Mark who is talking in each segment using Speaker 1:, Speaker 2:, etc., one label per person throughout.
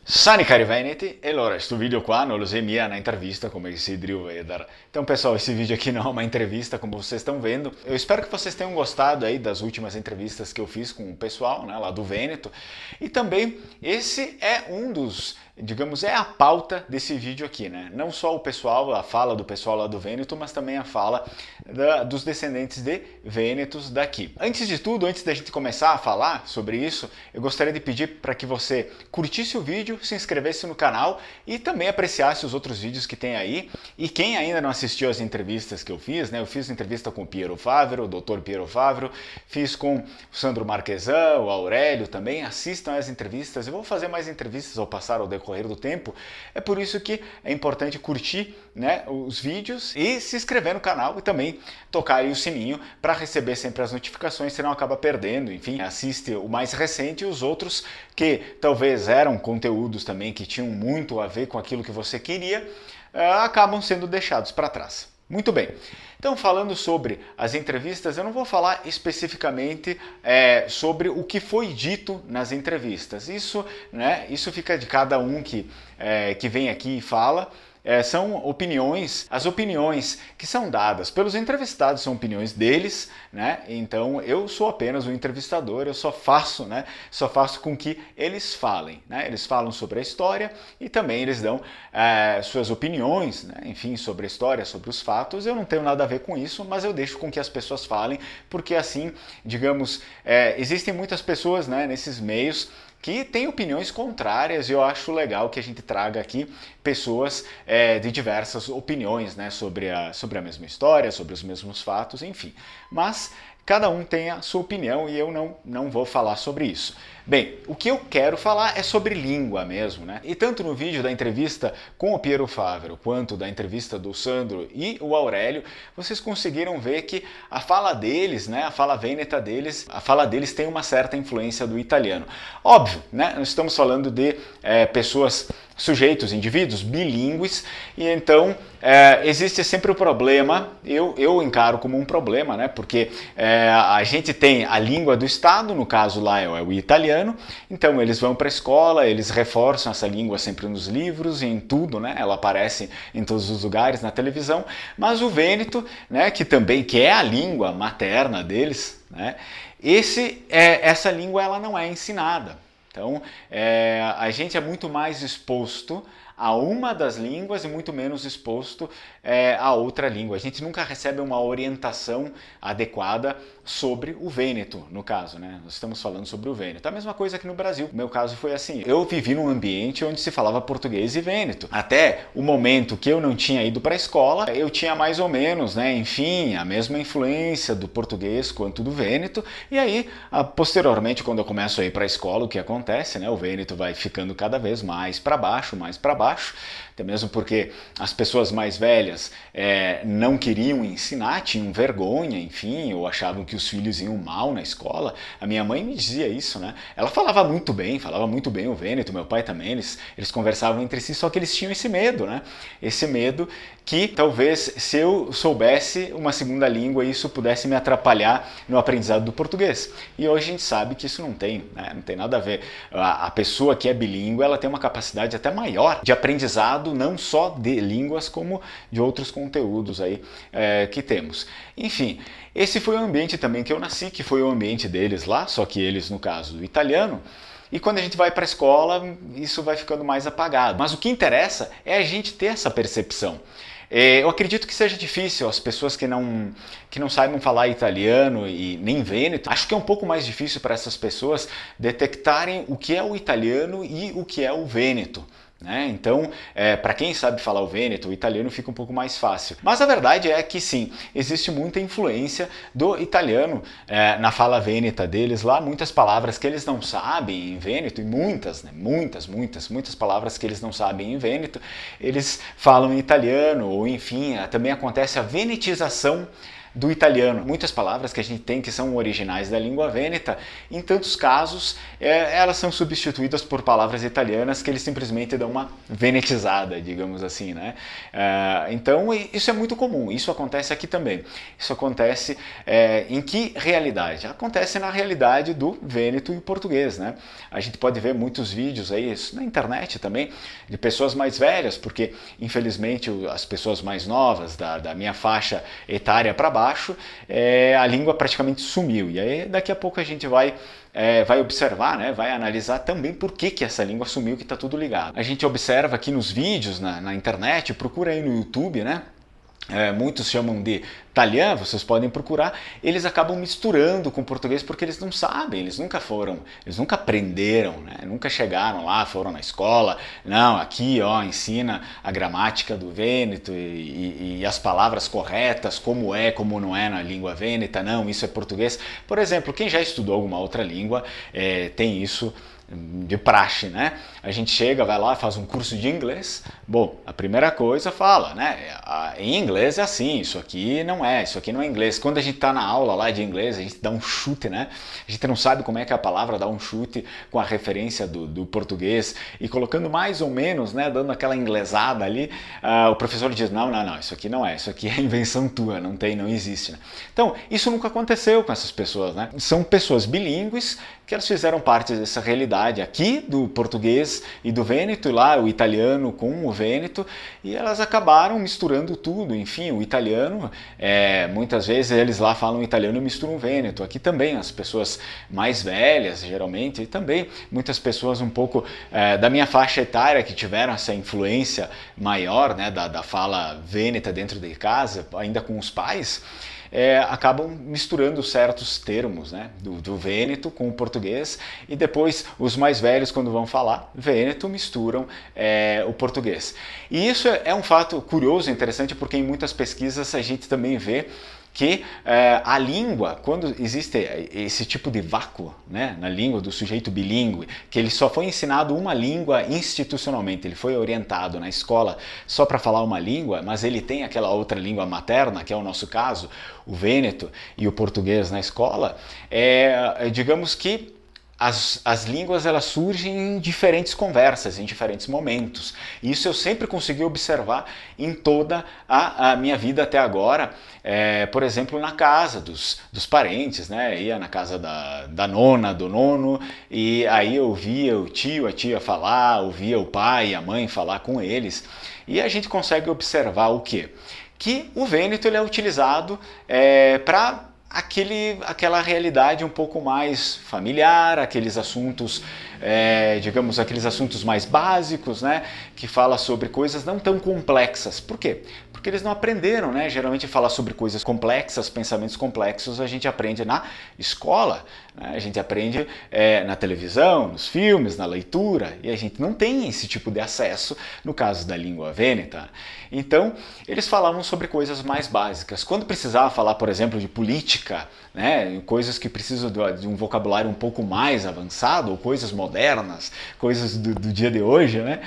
Speaker 1: Sani cari Veneti, e allora questo video qua non lo sei mia na intervista come si deve vedere. Então pessoal, esse vídeo aqui não é uma entrevista como vocês estão vendo. Eu espero que vocês tenham gostado aí das últimas entrevistas que eu fiz com o pessoal, né, lá do Vêneto. E também esse é um dos, digamos, é a pauta desse vídeo aqui, né? Não só o pessoal, a fala do pessoal lá do Vêneto, mas também a fala dos descendentes de Vênetos daqui. Antes de tudo, antes da gente começar a falar sobre isso, eu gostaria de pedir para que você curtisse o vídeo, se inscrevesse no canal e também apreciasse os outros vídeos que tem aí. E quem ainda não assistiu as entrevistas que eu fiz, né? Eu fiz entrevista com o Piero Favero, o Dr. Piero Favero, fiz com o Sandro Marquesan, o Aurélio também. Assistam as entrevistas. Eu vou fazer mais entrevistas ao passar ao decorrer do tempo. É por isso que é importante curtir, né, os vídeos e se inscrever no canal e também tocar aí o sininho para receber sempre as notificações, senão acaba perdendo. Enfim, assiste o mais recente e os outros que talvez eram conteúdos também que tinham muito a ver com aquilo que você queria, acabam sendo deixados para trás. Muito bem. Então, falando sobre as entrevistas, eu não vou falar especificamente sobre o que foi dito nas entrevistas. Isso, né, isso fica de cada um que vem aqui e fala. São opiniões, as opiniões que são dadas pelos entrevistados são opiniões deles, né? Então eu sou apenas o entrevistador, eu só faço com que eles falem, né? Eles falam sobre a história e também eles dão suas opiniões, né? Enfim, sobre a história, sobre os fatos. Eu não tenho nada a ver com isso, mas eu deixo com que as pessoas falem, porque assim, digamos, existem muitas pessoas, né, nesses meios que tem opiniões contrárias e eu acho legal que a gente traga aqui pessoas de diversas opiniões, né, sobre a mesma história, sobre os mesmos fatos, enfim. Mas cada um tem a sua opinião e eu não vou falar sobre isso. Bem, o que eu quero falar é sobre língua mesmo, né? E tanto no vídeo da entrevista com o Piero Favero, quanto da entrevista do Sandro e o Aurélio, vocês conseguiram ver que a fala deles, né, a fala vêneta deles, a fala deles tem uma certa influência do italiano. Óbvio, né? Nós estamos falando de pessoas, sujeitos, indivíduos bilíngues, e então existe sempre o problema, eu encaro como um problema, né? Porque a gente tem a língua do Estado, no caso lá é o italiano, então eles vão para a escola, eles reforçam essa língua sempre nos livros e em tudo, né? Ela aparece em todos os lugares, na televisão, mas o vêneto, né, que é a língua materna deles, né? Essa língua ela não é ensinada. Então, a gente é muito mais exposto a uma das línguas e muito menos exposto a outra língua. A gente nunca recebe uma orientação adequada sobre o vêneto, no caso, né? Nós estamos falando sobre o vêneto. A mesma coisa aqui no Brasil. O meu caso foi assim. Eu vivi num ambiente onde se falava português e vêneto. Até o momento que eu não tinha ido para a escola, eu tinha mais ou menos, né, enfim, a mesma influência do português quanto do vêneto. E aí, posteriormente, quando eu começo a ir para a escola, o que acontece, né? O vêneto vai ficando cada vez mais para baixo, até mesmo porque as pessoas mais velhas não queriam ensinar, tinham vergonha, enfim, ou achavam que os filhos iam mal na escola. A minha mãe me dizia isso, né? Ela falava muito bem o vêneto, meu pai também, eles conversavam entre si, só que eles tinham esse medo, né? Esse medo que talvez se eu soubesse uma segunda língua isso pudesse me atrapalhar no aprendizado do português. E hoje a gente sabe que isso não tem, né? Não tem nada a ver. A pessoa que é bilíngue, ela tem uma capacidade até maior de aprendizado, não só de línguas, como de outros conteúdos aí que temos. Enfim, esse foi o ambiente também que eu nasci, que foi o ambiente deles lá, só que eles, no caso, o italiano. E quando a gente vai para a escola, isso vai ficando mais apagado. Mas o que interessa é a gente ter essa percepção. Eu acredito que seja difícil as pessoas que não saibam falar italiano e nem vêneto. Acho que é um pouco mais difícil para essas pessoas detectarem o que é o italiano e o que é o vêneto, né? Então, para quem sabe falar o vêneto, o italiano fica um pouco mais fácil. Mas a verdade é que sim, existe muita influência do italiano na fala vêneta deles lá, muitas palavras que eles não sabem em vêneto, e muitas, né, muitas palavras que eles não sabem em vêneto, eles falam em italiano, ou enfim, também acontece a venetização do italiano. Muitas palavras que a gente tem que são originais da língua vêneta, em tantos casos elas são substituídas por palavras italianas que eles simplesmente dão uma venetizada, digamos assim, né? Então isso é muito comum, isso acontece aqui também. Isso acontece em que realidade? Acontece na realidade do vêneto e português, né? A gente pode ver muitos vídeos aí, isso na internet também, de pessoas mais velhas, porque infelizmente as pessoas mais novas, da minha faixa etária para baixo, a língua praticamente sumiu. E aí daqui a pouco a gente vai observar, né, vai analisar também por que essa língua sumiu, que está tudo ligado. A gente observa aqui nos vídeos, na internet, procura aí no YouTube, né? Muitos chamam de Talian, vocês podem procurar, eles acabam misturando com o português porque eles não sabem, eles nunca aprenderam, né? Nunca chegaram lá, foram na escola, não, aqui ó, ensina a gramática do vêneto e as palavras corretas, como não é na língua vêneta, não, isso é português. Por exemplo, quem já estudou alguma outra língua tem isso de praxe, né? A gente chega, vai lá, faz um curso de inglês. Bom, a primeira coisa fala, né? Em inglês é assim, isso aqui não é inglês. Quando a gente tá na aula lá de inglês, a gente dá um chute, né? A gente não sabe como é que a palavra dá um chute com a referência do português e colocando mais ou menos, né? Dando aquela inglesada ali, o professor diz, não, isso aqui não é, isso aqui é invenção tua, não existe, né? Então, isso nunca aconteceu com essas pessoas, né? São pessoas bilíngues que elas fizeram parte dessa realidade aqui do português e do vêneto, e lá o italiano com o vêneto, e elas acabaram misturando tudo. Enfim, o italiano, muitas vezes eles lá falam italiano e misturam o vêneto. Aqui também as pessoas mais velhas, geralmente, e também muitas pessoas um pouco da minha faixa etária que tiveram essa influência maior, né, da fala vêneta dentro de casa, ainda com os pais, acabam misturando certos termos, né, do vêneto com o português, e depois os mais velhos, quando vão falar vêneto, misturam o português. E isso é um fato curioso, interessante, porque em muitas pesquisas a gente também vê que a língua, quando existe esse tipo de vácuo, né, na língua do sujeito bilíngue, que ele só foi ensinado uma língua institucionalmente, ele foi orientado na escola só para falar uma língua, mas ele tem aquela outra língua materna, que é o nosso caso, o vêneto e o português na escola, digamos que as línguas elas surgem em diferentes conversas, em diferentes momentos. Isso eu sempre consegui observar em toda a minha vida até agora. Por exemplo, na casa dos parentes, né? Ia na casa da nona, do nono, e aí eu ouvia o tio, a tia falar, ouvia o pai e a mãe falar com eles. E a gente consegue observar o quê? Que o vêneto ele é utilizado para aquela realidade um pouco mais familiar, aqueles assuntos, digamos, aqueles assuntos mais básicos, né, que fala sobre coisas não tão complexas. Por quê? Porque eles não aprenderam, né? Geralmente falar sobre coisas complexas, pensamentos complexos, a gente aprende na escola, né? A gente aprende na televisão, nos filmes, na leitura, e a gente não tem esse tipo de acesso no caso da língua vêneta. Então, eles falavam sobre coisas mais básicas. Quando precisava falar, por exemplo, de política, né, coisas que precisam de um vocabulário um pouco mais avançado, ou coisas modernas, coisas do dia de hoje, né,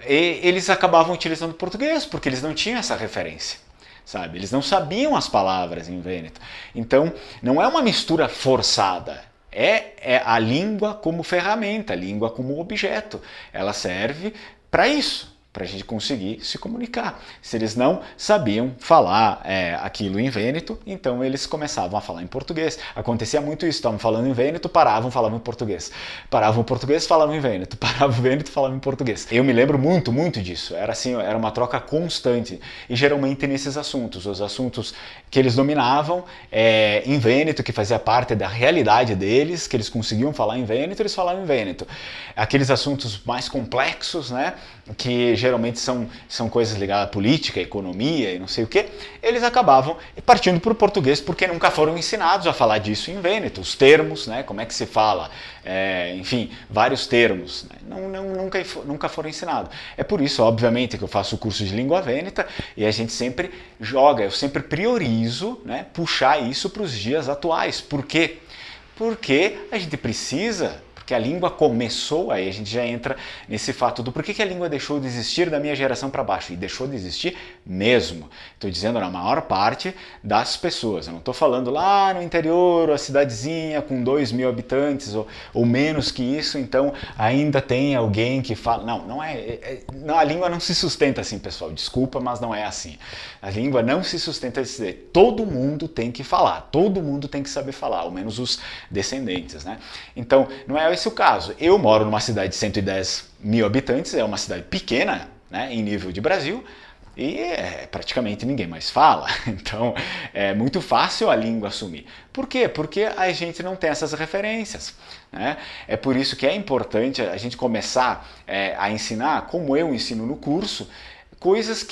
Speaker 1: e eles acabavam utilizando português, porque eles não tinham essa referência. Sabe? Eles não sabiam as palavras em vêneto. Então, não é uma mistura forçada. É a língua como ferramenta, a língua como objeto. Ela serve para isso, para a gente conseguir se comunicar. Se eles não sabiam falar aquilo em vêneto, então eles começavam a falar em português. Acontecia muito isso, estavam falando em vêneto, paravam, falavam em português. Paravam em português, falavam em vêneto. Paravam em vêneto, falavam em português. Eu me lembro muito, muito disso. Era assim, era uma troca constante. E geralmente nesses assuntos, os assuntos que eles dominavam em vêneto, que fazia parte da realidade deles, que eles conseguiam falar em vêneto, eles falavam em vêneto. Aqueles assuntos mais complexos, né, que geralmente são coisas ligadas à política, à economia e não sei o que, eles acabavam partindo para o português porque nunca foram ensinados a falar disso em vêneto. Os termos, né, como é que se fala, enfim, vários termos, né, nunca foram ensinados. É por isso, obviamente, que eu faço o curso de língua vêneta e a gente sempre eu sempre priorizo, né, puxar isso para os dias atuais. Por quê? Porque a gente precisa... porque a língua começou, aí a gente já entra nesse fato do porquê que a língua deixou de existir da minha geração para baixo, e deixou de existir mesmo. Estou dizendo na maior parte das pessoas, eu não estou falando lá no interior, a cidadezinha com 2.000 habitantes ou menos que isso, então ainda tem alguém que fala. Não não, a língua não se sustenta assim, pessoal, desculpa, mas não é assim. A língua não se sustenta assim, todo mundo tem que falar, todo mundo tem que saber falar, ao menos os descendentes, né? Então, não é esse o caso. Eu moro numa cidade de 110.000 habitantes, é uma cidade pequena, né, em nível de Brasil, e praticamente ninguém mais fala. Então, é muito fácil a língua assumir. Por quê? Porque a gente não tem essas referências, né? É por isso que é importante a gente começar a ensinar, como eu ensino no curso, coisas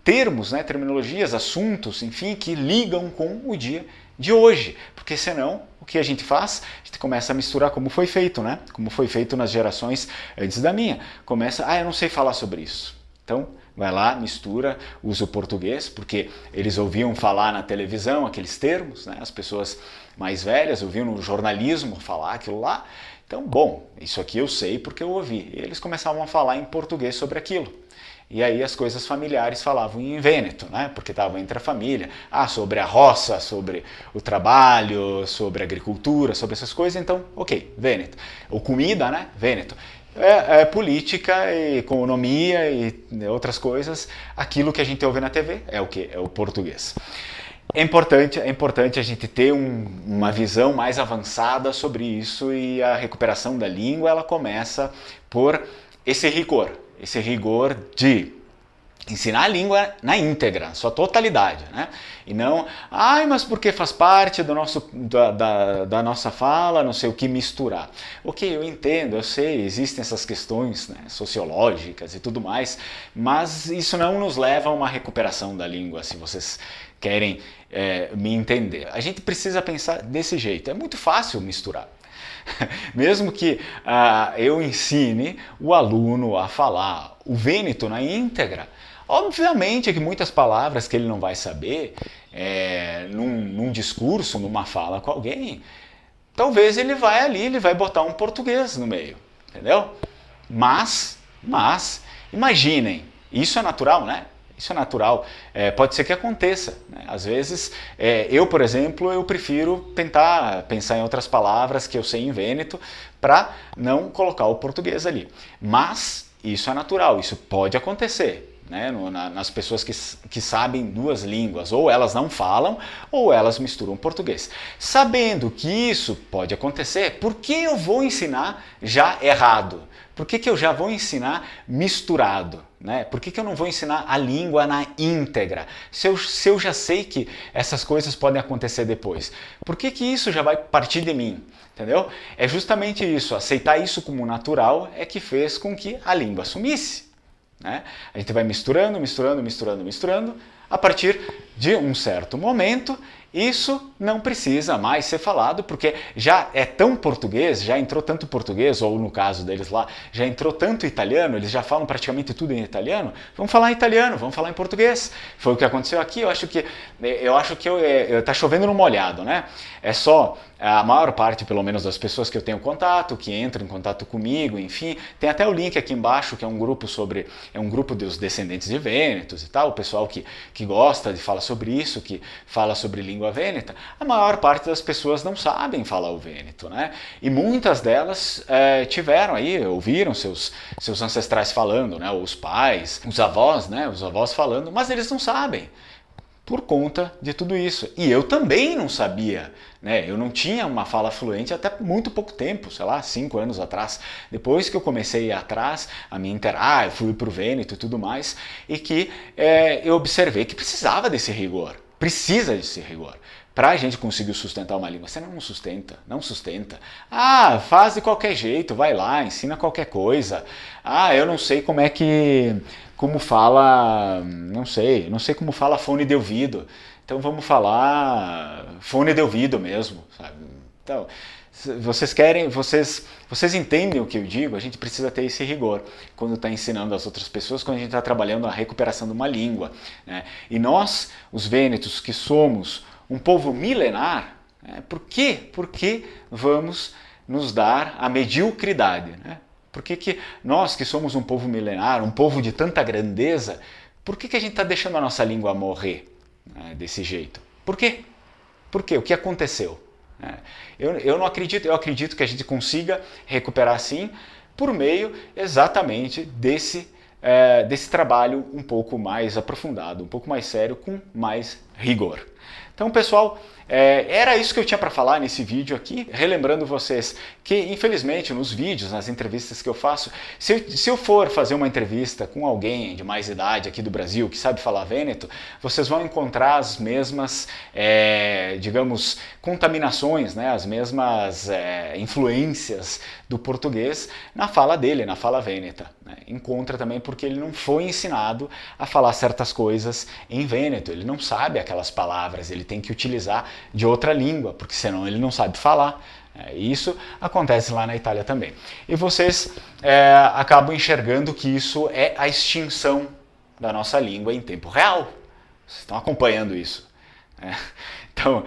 Speaker 1: termos, né, terminologias, assuntos, enfim, que ligam com o dia de hoje, porque senão o que a gente faz? A gente começa a misturar como foi feito, né? Como foi feito nas gerações antes da minha. Começa, eu não sei falar sobre isso. Então, vai lá, mistura, usa o português, porque eles ouviam falar na televisão aqueles termos, né? As pessoas mais velhas ouviam no jornalismo falar aquilo lá. Então, bom, isso aqui eu sei porque eu ouvi. E eles começavam a falar em português sobre aquilo. E aí as coisas familiares falavam em vêneto, né? Porque estavam entre a família. Sobre a roça, sobre o trabalho, sobre a agricultura, sobre essas coisas. Então, ok, vêneto. Ou comida, né? Vêneto. Política, economia e outras coisas. Aquilo que a gente ouve na TV é o quê? É o português. É importante a gente ter uma visão mais avançada sobre isso, e a recuperação da língua ela começa por esse rigor de ensinar a língua na íntegra, sua totalidade, né? E não, mas porque faz parte da nossa fala, não sei o que misturar. Ok, eu entendo, eu sei, existem essas questões, né, sociológicas e tudo mais, mas isso não nos leva a uma recuperação da língua, se vocês querem me entender. A gente precisa pensar desse jeito, é muito fácil misturar. Mesmo que eu ensine o aluno a falar o vêneto na íntegra, obviamente que muitas palavras que ele não vai saber num discurso, numa fala com alguém, talvez ele vai botar um português no meio, entendeu? Mas, imaginem, isso é natural, né? Isso é natural, pode ser que aconteça, né? Às vezes, eu, por exemplo, eu prefiro tentar pensar em outras palavras que eu sei em vêneto para não colocar o português ali. Mas isso é natural, isso pode acontecer, né? Nas pessoas que sabem duas línguas, ou elas não falam, ou elas misturam português. Sabendo que isso pode acontecer, por que eu vou ensinar já errado? Por que eu já vou ensinar misturado? Né? Por que eu não vou ensinar a língua na íntegra? Se eu já sei que essas coisas podem acontecer depois, por que isso já vai partir de mim? Entendeu? É justamente isso, aceitar isso como natural é que fez com que a língua sumisse. Né? A gente vai misturando, a partir de um certo momento, isso não precisa mais ser falado, porque já é tão português, já entrou tanto português, ou no caso deles lá, já entrou tanto italiano, eles já falam praticamente tudo em italiano, vamos falar em italiano, vamos falar em português. Foi o que aconteceu aqui, eu acho que tá chovendo no molhado, né? É só a maior parte, pelo menos, das pessoas que eu tenho contato, que entram em contato comigo, enfim, tem até o link aqui embaixo, que é um grupo dos descendentes de vênetos e tal, o pessoal que gosta de falar sobre isso, que fala sobre língua vêneta. A maior parte das pessoas não sabem falar o vêneto, né? E muitas delas ouviram seus ancestrais falando, né? Os pais, os avós, né? Os avós falando, mas eles não sabem. Por conta de tudo isso. E eu também não sabia, né? Eu não tinha uma fala fluente até muito pouco tempo, sei lá, 5 anos atrás. Depois que eu comecei a ir atrás, eu fui pro vêneto e tudo mais, e que eu observei que precisava desse rigor. Precisa desse rigor. Para a gente conseguir sustentar uma língua, você não sustenta. Faz de qualquer jeito, vai lá, ensina qualquer coisa. Eu não sei como fala, não sei como fala fone de ouvido. Então vamos falar fone de ouvido mesmo, sabe? Então, vocês entendem o que eu digo? A gente precisa ter esse rigor quando está ensinando as outras pessoas, quando a gente está trabalhando a recuperação de uma língua, né? E nós, os vênetos, que somos um povo milenar, por que vamos nos dar a mediocridade, né? Por que nós que somos um povo milenar, um povo de tanta grandeza, por que a gente está deixando a nossa língua morrer, né, desse jeito? Por quê? Por quê? O que aconteceu? Eu não acredito, eu acredito que a gente consiga recuperar sim por meio exatamente desse trabalho um pouco mais aprofundado, um pouco mais sério, com mais rigor. Então, pessoal, era isso que eu tinha para falar nesse vídeo aqui, relembrando vocês que, infelizmente, nos vídeos, nas entrevistas que eu faço, se eu for fazer uma entrevista com alguém de mais idade aqui do Brasil, que sabe falar vêneto, vocês vão encontrar as mesmas, digamos, contaminações, né, as mesmas influências do português na fala dele, na fala vêneta. Né? Encontra também porque ele não foi ensinado a falar certas coisas em vêneto, ele não sabe aquelas palavras, ele tem que utilizar de outra língua, porque senão ele não sabe falar. Isso acontece lá na Itália também. E vocês acabam enxergando que isso é a extinção da nossa língua em tempo real. Vocês estão acompanhando isso. Então,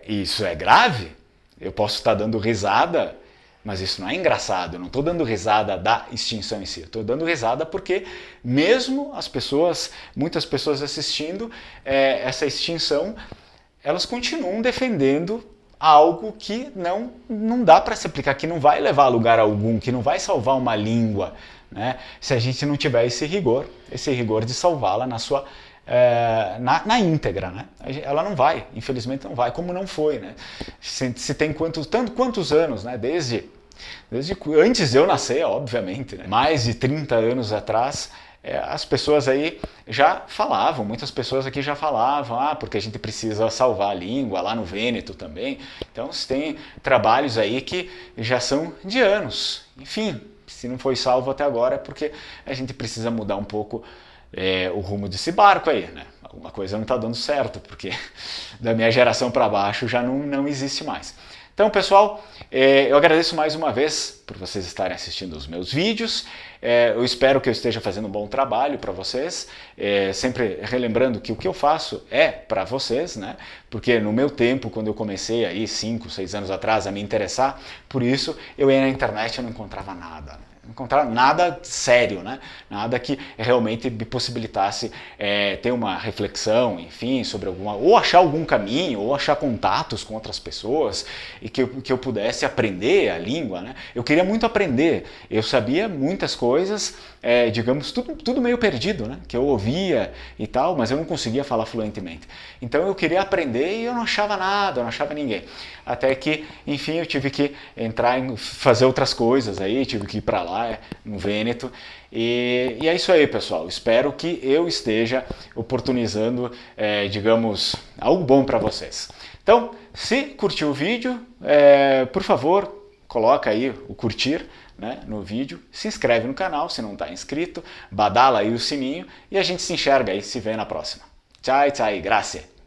Speaker 1: isso é grave? Eu posso estar dando risada, mas isso não é engraçado. Eu não estou dando risada da extinção em si. Eu estou dando risada porque mesmo as pessoas, muitas pessoas assistindo essa extinção, elas continuam defendendo algo que não dá para se aplicar, que não vai levar a lugar algum, que não vai salvar uma língua, né? Se a gente não tiver esse rigor de salvá-la na sua na íntegra, né? Ela não vai, infelizmente não vai, como não foi, né? Se tem quantos anos, né? Desde antes de eu nascer, obviamente, né? Mais de 30 anos atrás, as pessoas aí já falavam, muitas pessoas aqui já falavam, porque a gente precisa salvar a língua, lá no Vêneto também. Então, se tem trabalhos aí que já são de anos. Enfim, se não foi salvo até agora é porque a gente precisa mudar um pouco o rumo desse barco aí, né? Alguma coisa não está dando certo, porque da minha geração para baixo já não existe mais. Então, pessoal, eu agradeço mais uma vez por vocês estarem assistindo os meus vídeos. Eu espero que eu esteja fazendo um bom trabalho para vocês, sempre relembrando que o que eu faço é para vocês, né? Porque no meu tempo, quando eu comecei aí 5, 6 anos atrás a me interessar por isso, eu ia na internet e não encontrava nada, né? Não encontrava nada sério, né? Nada que realmente me possibilitasse ter uma reflexão, enfim, sobre ou achar algum caminho, ou achar contatos com outras pessoas e que eu pudesse aprender a língua, né? Eu queria muito aprender, eu sabia muitas coisas, digamos, tudo meio perdido, né? Que eu ouvia e tal, mas eu não conseguia falar fluentemente. Então eu queria aprender e eu não achava nada, eu não achava ninguém. Até que, enfim, eu tive que fazer outras coisas aí, tive que ir para lá, no Vêneto. E é isso aí, pessoal. Espero que eu esteja oportunizando, digamos, algo bom para vocês. Então, se curtiu o vídeo, por favor, coloca aí o curtir, né, no vídeo, se inscreve no canal se não está inscrito, badala aí o sininho e a gente se enxerga aí, se vê na próxima. Tchau, tchau, grazie!